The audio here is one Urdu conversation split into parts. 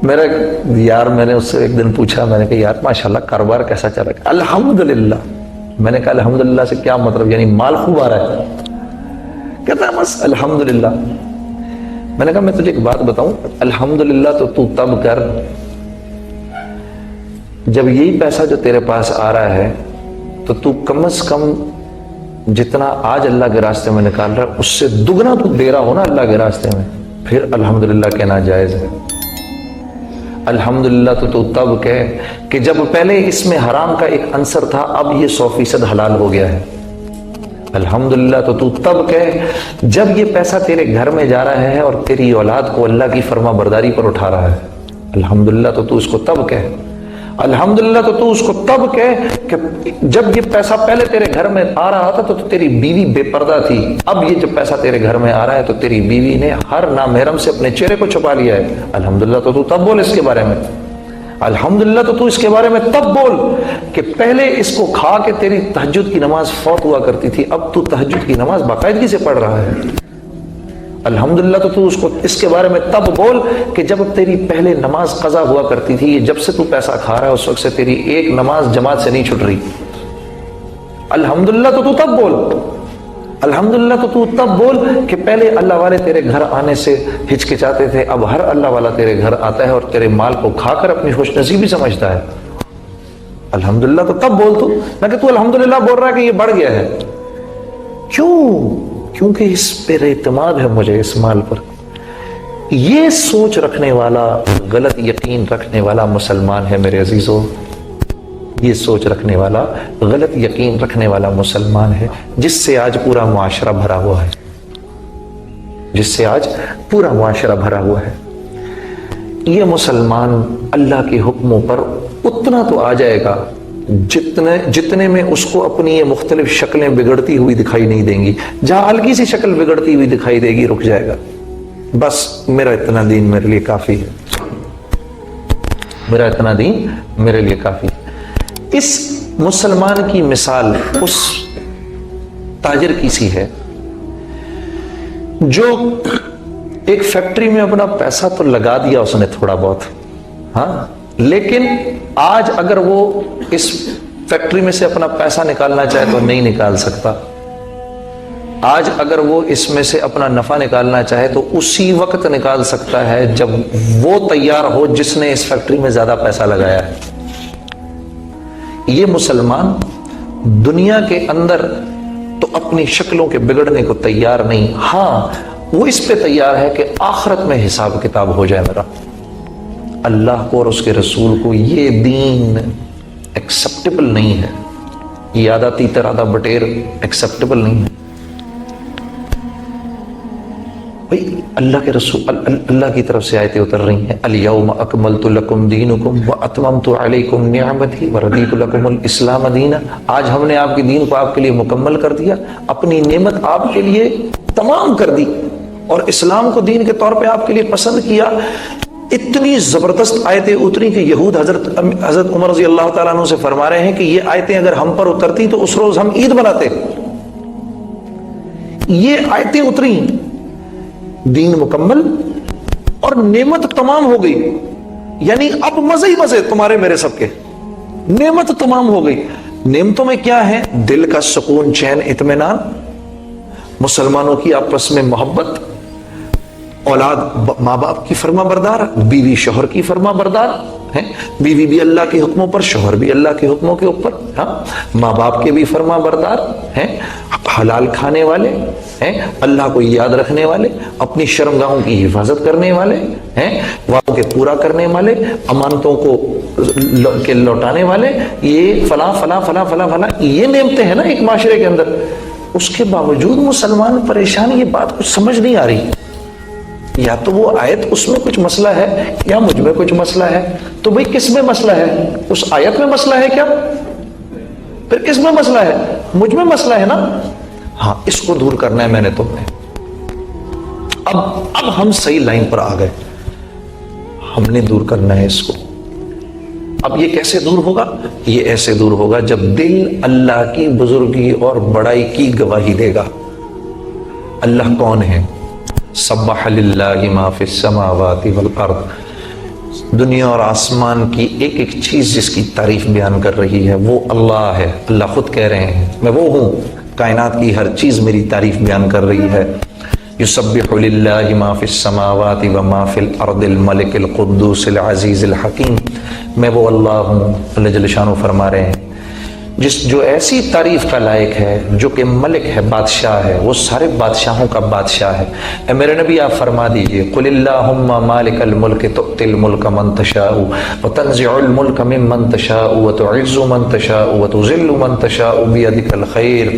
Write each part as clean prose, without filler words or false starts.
میرا یار، میں نے اس سے ایک دن پوچھا، میں نے کہا یار ماشاءاللہ کاروبار کیسا چل رہا ہے؟ الحمدللہ۔ میں نے کہا الحمدللہ سے کیا مطلب، یعنی مال خوب آ رہا ہے؟ کہتا ہے بس الحمدللہ۔ میں نے کہا میں تجھے ایک بات بتاؤں، الحمدللہ تو تب کر جب یہی پیسہ جو تیرے پاس آ رہا ہے تو کم از کم جتنا آج اللہ کے راستے میں نکال رہا ہے اس سے دگنا تو دے رہا ہو نا اللہ کے راستے میں، پھر الحمدللہ کہنا جائز ہے۔ الحمدللہ تو تب کہہ کہ جب پہلے اس میں حرام کا ایک عنصر تھا، اب یہ 100% حلال ہو گیا ہے۔ الحمدللہ تو تب کہہ جب یہ پیسہ تیرے گھر میں جا رہا ہے اور تیری اولاد کو اللہ کی فرما برداری پر اٹھا رہا ہے۔ الحمدللہ تو اس کو تب کہہ۔ الحمدللہ تو اس کو تب کہہ کہ جب یہ پیسہ پہلے تیرے گھر میں آ رہا تھا تو تیری بیوی بے پردہ تھی، اب یہ جب پیسہ تیرے گھر میں آ رہا ہے تو تیری بیوی نے ہر نامحرم سے اپنے چہرے کو چھپا لیا ہے۔ الحمدللہ تو تب بول اس کے بارے میں۔ الحمدللہ تو اس کے بارے میں تب بول کہ پہلے اس کو کھا کے تیری تہجد کی نماز فوت ہوا کرتی تھی، اب تو تہجد کی نماز باقاعدگی سے پڑھ رہا ہے۔ الحمدللہ تو اس کے بارے میں تب بول کہ جب تیری پہلے نماز قضا ہوا کرتی تھی، یہ جب سے تو پیسہ کھا رہا ہے اس وقت سے تیری ایک نماز جماعت سے نہیں چھٹ رہی۔ الحمدللہ تو تب بول۔ الحمدللہ تو تب بول کہ پہلے اللہ والے تیرے گھر آنے سے ہچکچاتے تھے، اب ہر اللہ والا تیرے گھر آتا ہے اور تیرے مال کو کھا کر اپنی خوش نصیبی سمجھتا ہے۔ الحمدللہ تو تب بول تو، نہ کہ تو الحمدللہ بول رہا ہے کہ یہ بڑھ گیا ہے۔ کیوں؟ کیونکہ اس پر اعتماد ہے مجھے، اس مال پر۔ یہ سوچ رکھنے والا، غلط یقین رکھنے والا مسلمان ہے میرے عزیزو، یہ سوچ رکھنے والا، غلط یقین رکھنے والا مسلمان ہے جس سے آج پورا معاشرہ بھرا ہوا ہے، جس سے آج پورا معاشرہ بھرا ہوا ہے۔ یہ مسلمان اللہ کے حکموں پر اتنا تو آ جائے گا جتنے میں اس کو اپنی یہ مختلف شکلیں بگڑتی ہوئی دکھائی نہیں دیں گی۔ جہاں ہلکی سی شکل بگڑتی ہوئی دکھائی دے گی رک جائے گا، بس میرا اتنا دین میرے لیے کافی ہے، میرا اتنا دین میرے لیے کافی ہے۔ اس مسلمان کی مثال اس تاجر کی سی ہے جو ایک فیکٹری میں اپنا پیسہ تو لگا دیا اس نے تھوڑا بہت، ہاں، لیکن آج اگر وہ اس فیکٹری میں سے اپنا پیسہ نکالنا چاہے تو نہیں نکال سکتا۔ آج اگر وہ اس میں سے اپنا نفع نکالنا چاہے تو اسی وقت نکال سکتا ہے جب وہ تیار ہو جس نے اس فیکٹری میں زیادہ پیسہ لگایا ہے۔ یہ مسلمان دنیا کے اندر تو اپنی شکلوں کے بگڑنے کو تیار نہیں، ہاں وہ اس پہ تیار ہے کہ آخرت میں حساب کتاب ہو جائے میرا۔ اللہ کو اور اس کے رسول کو یہ دین ایکسیپٹیبل نہیں ہے، یہ عادتی ترادہ بٹیر ایکسیپٹیبل نہیں ہے۔ بھئی اللہ کے رسول، اللہ کی طرف سے آیتیں اتر رہی ہیں، الیوم اکملت لکم دینکم واتممت علیکم نعمتی ورضیت لکم الاسلام دینا۔ آج ہم نے آپ کے دین کو آپ کے لیے مکمل کر دیا، اپنی نعمت آپ کے لیے تمام کر دی اور اسلام کو دین کے طور پہ آپ کے لیے پسند کیا۔ اتنی زبردست آیتیں اتری کہ یہود حضرت عمر رضی اللہ تعالیٰ عنہ سے فرما رہے ہیں کہ یہ آیتیں اگر ہم پر اترتی تو اس روز ہم عید مناتے۔ یہ آیتیں اتری، دین مکمل اور نعمت تمام ہو گئی، یعنی اب مزے ہی مزے تمہارے میرے سب کے، نعمت تمام ہو گئی۔ نعمتوں میں کیا ہے؟ دل کا سکون، چین، اطمینان، مسلمانوں کی آپس میں محبت، اولاد ماں باپ کی فرما بردار، بیوی شوہر کی فرما بردار ہے، بیوی بھی اللہ کے حکموں پر، شوہر بھی اللہ کے حکموں کے اوپر، ہاں، ماں باپ کے بھی فرما بردار ہیں، حلال کھانے والے ہیں، اللہ کو یاد رکھنے والے، اپنی شرمگاہوں کی حفاظت کرنے والے ہیں، وعدوں کے پورا کرنے والے، امانتوں کو لوٹانے والے، یہ فلاں فلاں فلاں فلاں فلاں، یہ نعمتیں ہیں نا ایک معاشرے کے اندر۔ اس کے باوجود مسلمان پریشان، یہ بات کچھ سمجھ نہیں آ رہی، یا تو وہ آیت اس میں کچھ مسئلہ ہے یا مجھ میں کچھ مسئلہ ہے۔ تو بھئی کس میں مسئلہ ہے؟ اس آیت میں مسئلہ ہے کیا؟ پھر کس میں مسئلہ ہے؟ مجھ میں مسئلہ ہے نا۔ ہاں، اس کو دور کرنا ہے میں نے، تم نے۔ اب ہم صحیح لائن پر آ گئے، ہم نے دور کرنا ہے اس کو۔ اب یہ کیسے دور ہوگا؟ یہ ایسے دور ہوگا جب دل اللہ کی بزرگی اور بڑائی کی گواہی دے گا۔ اللہ کون ہے؟ سبح للہ ما فی السماوات والارض، دنیا اور آسمان کی ایک ایک چیز جس کی تعریف بیان کر رہی ہے وہ اللہ ہے. اللہ خود کہہ رہے ہیں میں وہ ہوں، کائنات کی ہر چیز میری تعریف بیان کر رہی ہے. یسبح للہ ما فی السماوات و ما فی الارض الملک القدوس العزیز الحکیم. میں وہ اللہ ہوں، اللہ جل شانہ فرما رہے ہیں جو ایسی تعریف کا لائق ہے، جو کہ ملک ہے، بادشاہ ہے، وہ سارے بادشاہوں کا بادشاہ ہے. اے میرے نبی آپ فرما دیجئے قل اللہم مالک الملک تؤتی الملک من تشاء وتنزع الملک ممن تشاء وتعز من تشاء وتذل من تشاء بیدک الخیر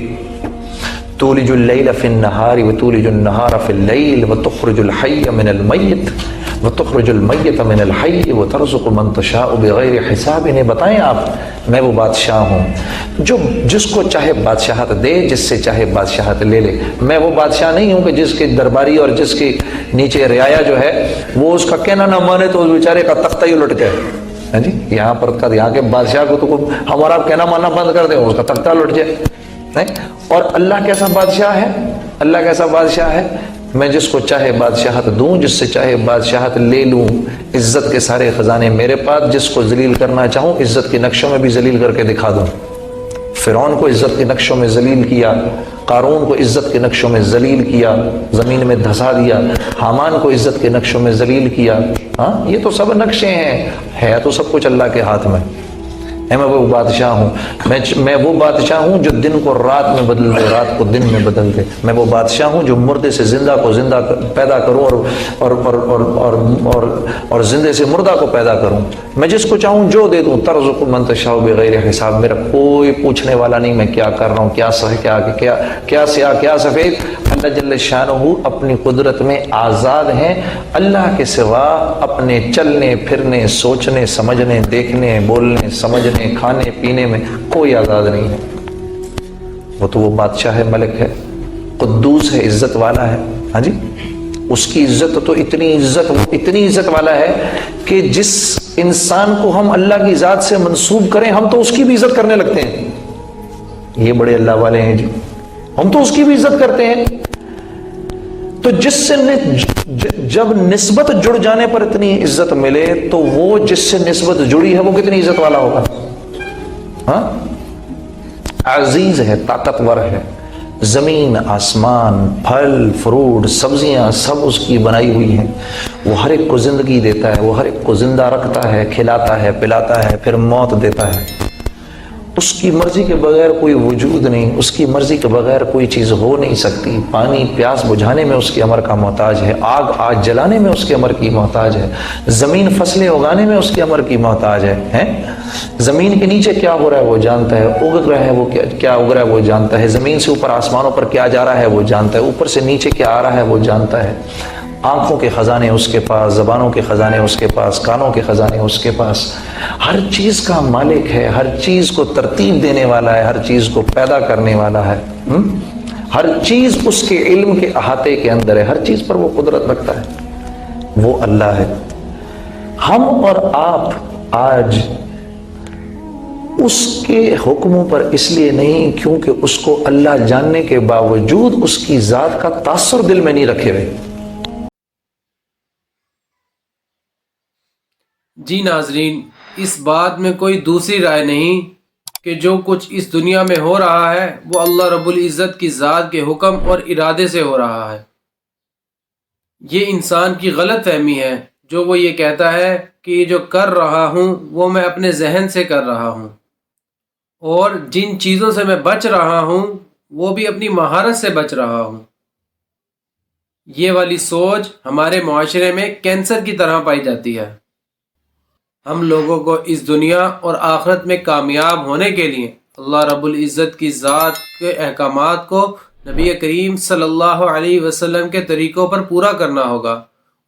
تولج اللیل فی النہار وتولج النہار فی اللیل وتخرج الحی من المیت وتخرج المیت من الحی وترزق من تشاء بغیر حساب. انہیں بتائیں آپ میں وہ بادشاہ ہوں جو جس کو چاہے بادشاہت دے، جس سے چاہے بادشاہت لے لے. میں وہ بادشاہ نہیں ہوں کہ جس کے درباری اور جس کے نیچے رعایا جو ہے وہ اس کا کہنا نہ مانے تو اس بیچارے کا تختہ ہی الٹ جائے. ہاں جی، یہاں پر یہاں کے بادشاہ کو تو ہمارا کہنا ماننا بند کر دیں، اس کا تختہ الٹ جائے. اور اللہ کیسا بادشاہ ہے؟ اللہ کیسا بادشاہ ہے؟ میں جس کو چاہے بادشاہت دوں، جس سے چاہے بادشاہت لے لوں. عزت کے سارے خزانے میرے پاس، جس کو ذلیل کرنا چاہوں عزت کے نقشوں میں بھی ذلیل کر کے دکھا دوں. فرعون کو عزت کے نقشوں میں ذلیل کیا، قارون کو عزت کے نقشوں میں ذلیل کیا، زمین میں دھسا دیا. حامان کو عزت کے نقشوں میں ذلیل کیا. ہاں، یہ تو سب نقشے ہیں، ہے تو سب کچھ اللہ کے ہاتھ میں. میں وہ بادشاہ ہوں، میں وہ بادشاہ ہوں جو دن کو رات میں بدل دے، رات کو دن میں بدل دے. میں وہ بادشاہ ہوں جو مردے سے زندہ کو زندہ پیدا کروں اور زندے سے مردہ کو پیدا کروں. میں جس کو چاہوں جو دے دوں. ترزق من تشاء بغیر حساب. میرا کوئی پوچھنے والا نہیں میں کیا کر رہا ہوں، کیا سیاہ کیا سفید. اللہ جل شانہ اپنی قدرت میں آزاد ہیں. اللہ کے سوا اپنے چلنے پھرنے، سوچنے سمجھنے، دیکھنے بولنے سمجھنے، کھانے پینے میں کوئی آزاد نہیں ہے. وہ تو وہ بادشاہ ہے، ملک ہے، قدوس ہے، عزت والا ہے. ہاں جی، اس کی عزت تو اتنی عزت والا ہے کہ جس انسان کو ہم اللہ کی ذات سے منسوب کریں ہم تو اس کی بھی عزت کرنے لگتے ہیں. یہ بڑے اللہ والے ہیں جی، ہم تو اس کی بھی عزت کرتے ہیں. تو جس سے جب نسبت جڑ جانے پر اتنی عزت ملے تو وہ جس سے نسبت جڑی ہے وہ کتنی عزت والا ہوگا. ہاں، عزیز ہے، طاقتور ہے. زمین آسمان، پھل فروٹ سبزیاں سب اس کی بنائی ہوئی ہیں. وہ ہر ایک کو زندگی دیتا ہے، وہ ہر ایک کو زندہ رکھتا ہے، کھلاتا ہے، پلاتا ہے، پھر موت دیتا ہے. اس کی مرضی کے بغیر کوئی وجود نہیں، اس کی مرضی کے بغیر کوئی چیز ہو نہیں سکتی. پانی پیاس بجھانے میں اس کے امر کا محتاج ہے، آگ جلانے میں اس کے امر کی محتاج ہے، زمین فصلیں اگانے میں اس کے امر کی محتاج ہے. زمین کے نیچے کیا ہو رہا ہے وہ جانتا ہے، اگ رہا ہے وہ کیا اگ رہا ہے وہ جانتا ہے، زمین سے اوپر آسمانوں پر کیا جا رہا ہے وہ جانتا ہے، اوپر سے نیچے کیا آ رہا ہے وہ جانتا ہے. آنکھوں کے خزانے اس کے پاس، زبانوں کے خزانے اس کے پاس، کانوں کے خزانے اس کے پاس. ہر چیز کا مالک ہے، ہر چیز کو ترتیب دینے والا ہے، ہر چیز کو پیدا کرنے والا ہے. ہر چیز اس کے علم کے احاطے کے اندر ہے، ہر چیز پر وہ قدرت رکھتا ہے. وہ اللہ ہے. ہم اور آپ آج اس کے حکموں پر اس لیے نہیں کیونکہ اس کو اللہ جاننے کے باوجود اس کی ذات کا تاثر دل میں نہیں رکھے ہوئے. جی ناظرین، اس بات میں کوئی دوسری رائے نہیں کہ جو کچھ اس دنیا میں ہو رہا ہے وہ اللہ رب العزت کی ذات کے حکم اور ارادے سے ہو رہا ہے. یہ انسان کی غلط فہمی ہے جو وہ یہ کہتا ہے کہ یہ جو کر رہا ہوں وہ میں اپنے ذہن سے کر رہا ہوں، اور جن چیزوں سے میں بچ رہا ہوں وہ بھی اپنی مہارت سے بچ رہا ہوں. یہ والی سوچ ہمارے معاشرے میں کینسر کی طرح پائی جاتی ہے. ہم لوگوں کو اس دنیا اور آخرت میں کامیاب ہونے کے لیے اللہ رب العزت کی ذات کے احکامات کو نبی کریم صلی اللہ علیہ وسلم کے طریقوں پر پورا کرنا ہوگا،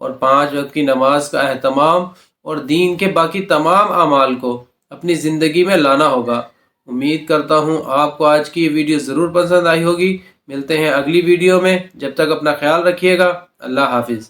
اور 5 وقت کی نماز کا اہتمام اور دین کے باقی تمام اعمال کو اپنی زندگی میں لانا ہوگا. امید کرتا ہوں آپ کو آج کی یہ ویڈیو ضرور پسند آئی ہوگی. ملتے ہیں اگلی ویڈیو میں، جب تک اپنا خیال رکھیے گا. اللہ حافظ.